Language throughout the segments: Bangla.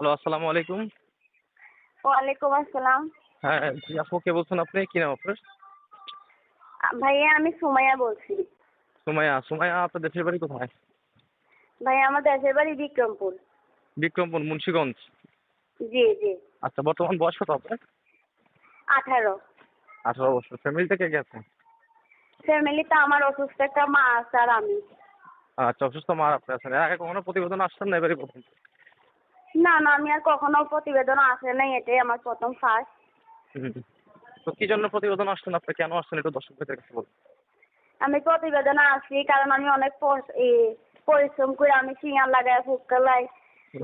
হ্যালো, আসসালামু আলাইকুম। ওয়ালাইকুম আসসালাম। হ্যাঁ, জি আপু কে বলছেন আপনি? কি নাম আপনার? ভাইয়া আমি সুমাইয়া বলছি। সুমাইয়া। সুমাইয়া আপনার দেশের বাড়ি কোথায়? ভাইয়া আমার দেশের বাড়ি বিক্রমপুর। বিক্রমপুর, মুন্সিগঞ্জ। জি, জি। আচ্ছা, বর্তমান বয়স কত আপনার? 18। 18 বছর। ফ্যামিলিতে কে কে আছে? ফ্যামিলিতে আমার অসুস্থ একটা মা আছে আর আমি। আচ্ছা, অসুস্থ মা আপনি আছেন। এর আগে কখনো প্রতিবেদন আসছেন না এবারই প্রথম? না, না আমি আর কখনো প্রতিবেদন আসে নাই, এটাই আমার প্রথম ফার্স্ট। হুম। তো কি জন্য প্রতিবেদন আসছেন আপনি? কেন আসছেন একটু দর্শকদের কাছে বলুন। আমি প্রতিবেদনে আসি কারণ আমি অনেক পরিশ্রম করে আমি সিঙ্গার লাগাই, ফুটকালাই,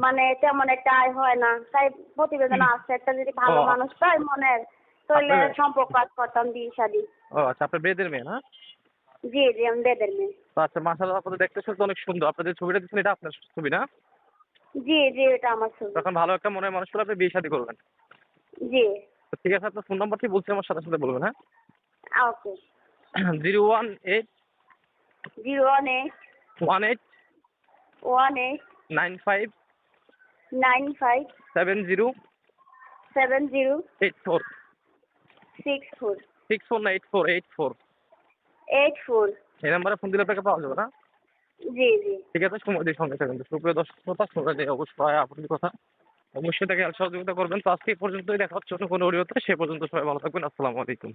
মানে তেমন একটা আয় হয় না। তাই প্রতিবেদনে আসছে, একটা যদি ও ভালো মানুষ পাই মনের, তাহলে আপনার সম্পর্ক আজ করতাম বিয়ে শাদী। ও আচ্ছা, আপনার বেদের মেয়ে না? জি, জি আমি বেদের মেয়ে। তো আচ্ছা, মাশাআল্লাহ আপনাদের দেখতে শুনতে অনেক সুন্দর। আপনার যে ছবিটা দিচ্ছেন এটা আপনার ছবি না? জি, জি এটা আমার ছবি। তখন ভালো একটা মনের মানুষ পেলে আপনি বিয়ে শাদী করবেন। জি। তো ঠিক আছে, আপনার ফোন নাম্বারটি বলছি আমার সাথে সাথে বলবেন, হ্যাঁ? ওকে। 018 018 18 18 95 95 70 70 84 64 64 না 84 84। 84। এই নাম্বারে ফোন দিলে আপনাকে পাওয়া যাবে না? জি, জি। ঠিক আছে, সময় দিয়ে সঙ্গে থাকবেন। তো সুপ্রিয় দর্শক শ্রোতা, সময় দিয়ে অবশ্যই আপনার কথা অবশ্যই তাকে হেল্প সহযোগিতা করবেন। তো আজকে এই পর্যন্তই, দেখা হচ্ছে অন্য কোনো অডিওতে। সে পর্যন্ত সবাই ভালো থাকবেন। আসসালামু আলাইকুম।